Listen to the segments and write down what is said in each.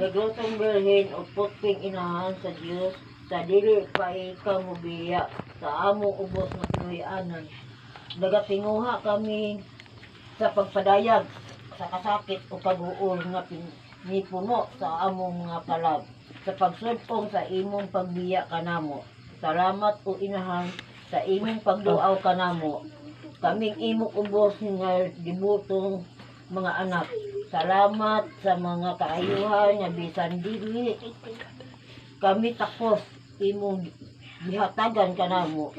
Gagotong Birhen o puting inahan sa Diyos, sa dili pa ikaw mubiya, sa among ubos na pinuyanan. Nagatinguha kami sa pagpadayag, sa kasakit o pag-uol nga nipuno sa among mga kalab, sa pagsudpong sa imong pagbiya kanamo. Salamat o inahan sa imong pagduaw kanamo. Kaming imong ubos nga dibutong mga anak. Salamat sa mga kaayuhan nga bisan dili kami takos imong gihatagan kanamo.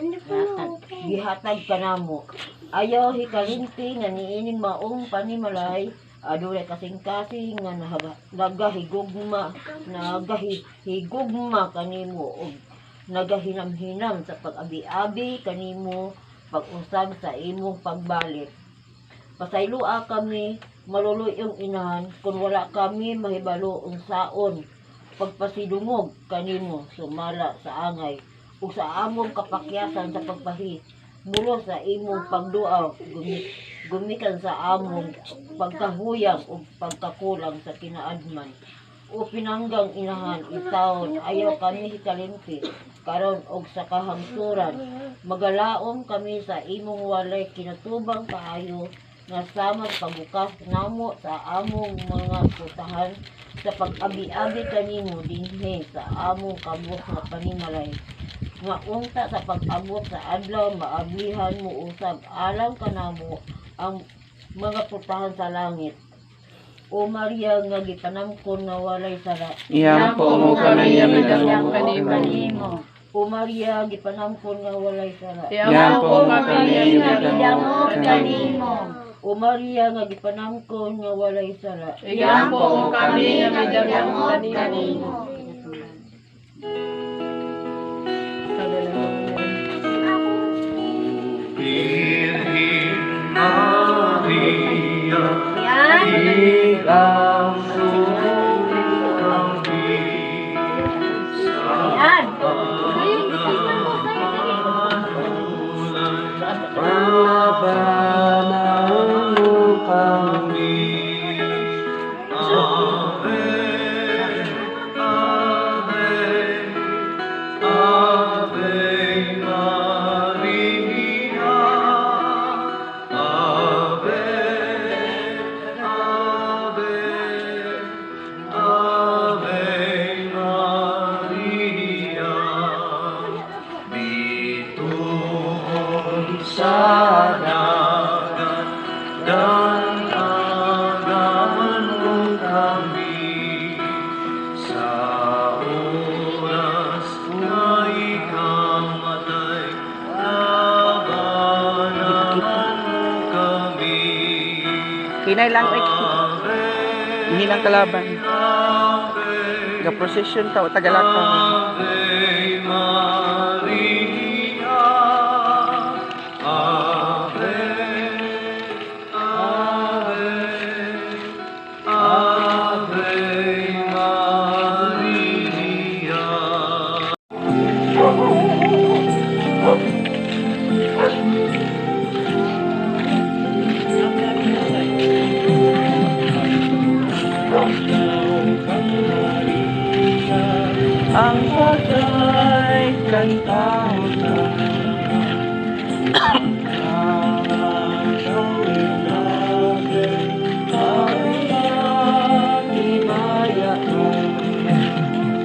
Gihatag kanamo. Ayaw hikalimti nga niining maong panimalay, adulay kasing-kasing nga nagahigugma kanimo og nagahinam-hinam sa pag-abi-abi kanimo pag-usab sa imong pagbalik. Pasaylua kami maluluyong inahan kung wala kami mahibalo unsaon pagpasidungog kanimo sumala sa angay ug sa among kapakyasan sa mulo sa imong pagduaw gumikan sa among pagkahuyang ug pagkakulang sa kinaadman o pinanggang inahan itawon ayaw kami hikalimti karon og sa kahangsuran magalaom kami sa imong walay kinatubang kaayo nga sama pagbukas namo sa among mga putahan sa pag-abi-abi kanimo dinhi sa among kabus nga panimalay nga unta sa pag-abot sa adlaw maablihan mo usab alang kanamo ang mga putahan sa langit. O Maria nga gipanamkon nga walay sara. Iyampo mo kami midamong kanimo. O Maria gipanamkon nga walay sara. Iyampo mo kami midamong kanimo. O Maria nga gipanamkon nga walay sara. Iyampo mo kami midamong kanimo. Virgen Maria, Yan. Kinay lang hindi lang kalaban. Ga procession ta o tagalaka. Ang pagkay kantao na gawin natin ang ibaya ko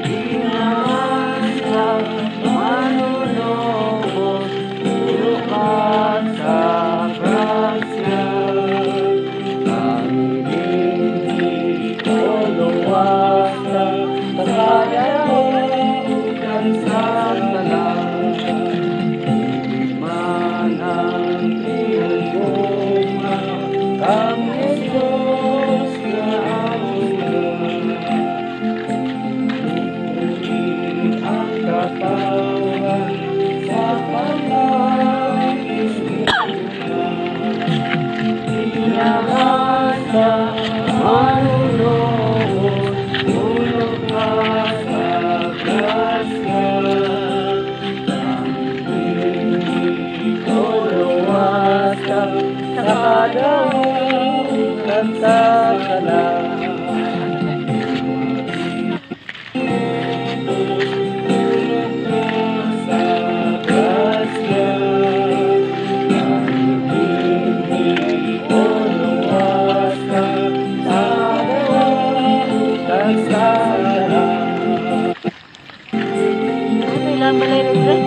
inaman sa manunobos lukas sa grasya ang hindi ko luwasa kaya Ano ilang balay rin rin?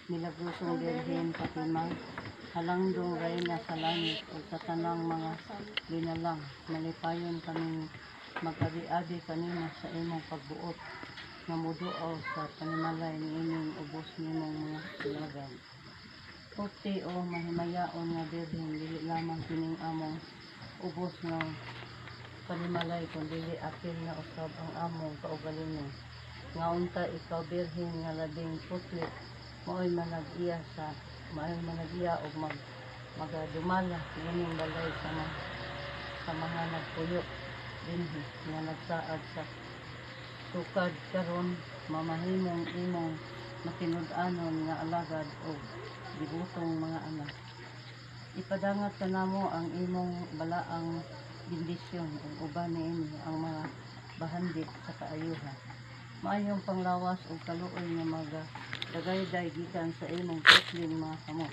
Milagrosong Birhen Fatima, halangdong reyna sa langit o sa tanang mga linalang, malipayon kaming mag-abi-abi kanina sa imong pagbuot, nga muduaw sa panimalay ni inyong ubos nimong mga silagan. Puti o mahimayaon nga Birhen, dili lamang kining among ubos ng panimalay, kundi apil na usab ang among kaugalingon. Nga unta ikaw Birhen nga labing putlit, mao'y manag-iya og magadumala ining balay sa mga nagpuyo dinhi nga nagsaad sa sukad karon, mamahimong imong matinud-anon nga alagad og dibutong mga anak. Ipadangat kanamo ang imong balaang bendisyon ug uban niini ang mga bahandit sa kaayuhan. Maayong panglawas ug kaluoy nga dagayday gikan sa imong putling mga kamot.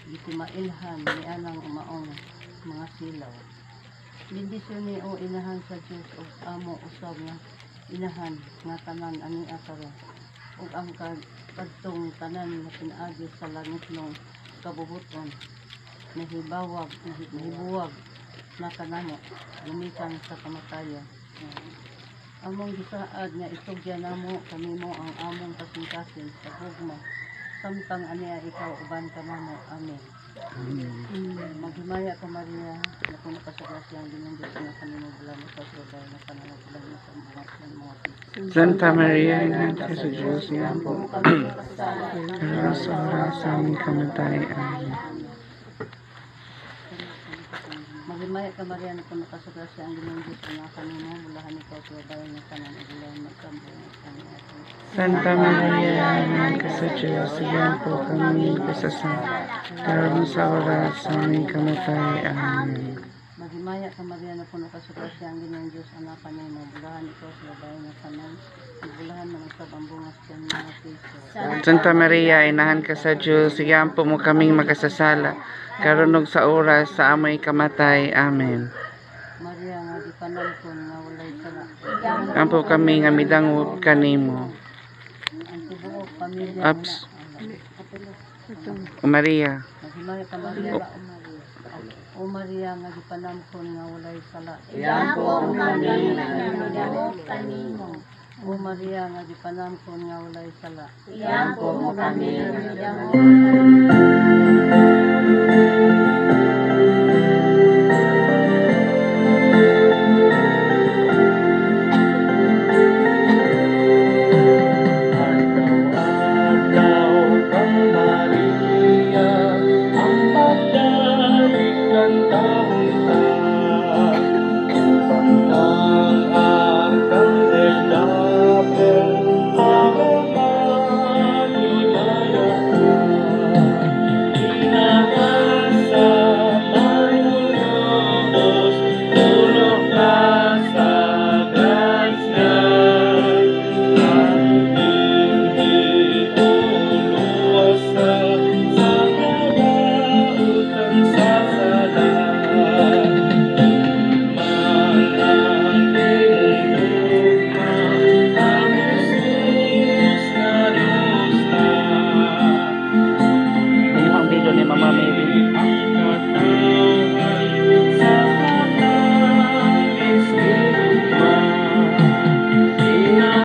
Gitimailhan ni anang maong mga silaw. Bendisyon ni o inahan sa Dios ug amo usab nga inahan nga tanan ani karon. Ug ang kadtong tanan nga pinaagi sa langitlong kabubuton nahibuwag na kanamo gumikan sa kamatayon. Among gisaad nga isugya namo kanimo ang among kasing-kasing sa hugma samtang aniya ikaw uban kanamo. Amen. Maghimaya ka Maria, na kung nakasagasi ang Ginoong Diyos nga kanimo bulan ikaw trabay na kanamo bulan sa mga Santa Maria, Ina sa Diyos, yan po. Sa oras sa aming kamatayan. Amen. Maghimaya ka Maria, na kung nakasagasi ang Ginoong Diyos nga kanimo bulan ikaw trabay na kanamo bulan magkambuhan sa mga Santa Maria, Ina sa Diyos, yan po kami kasasala. Karon sa oras sa aming kamatayan. Amen. Maghimaya ka Maria, na puno ka sa grasya ang Ginoong Diyos anak kanimo bulahan ikaw sa babae nga tanan bulahan ng usab ang bungas ken mga piso. Santa Maria, inahan ka sa Diyos, yan po mo kaming makasasala. Karon ug sa oras sa aming kamatay. Amen. Maria nga gipanalpon nga walay sala. Ampo kami nga midangog kanimo. Ang tibuok pamilya Ups. na O Maria, maghimaya ka Maria, O Maria nga gipanalpon nga walay sala. Iyan po kami nagdamog kanimo. O Maria nga gipanalpon nga walay sala. Iyan po kami nagdamog kanimo.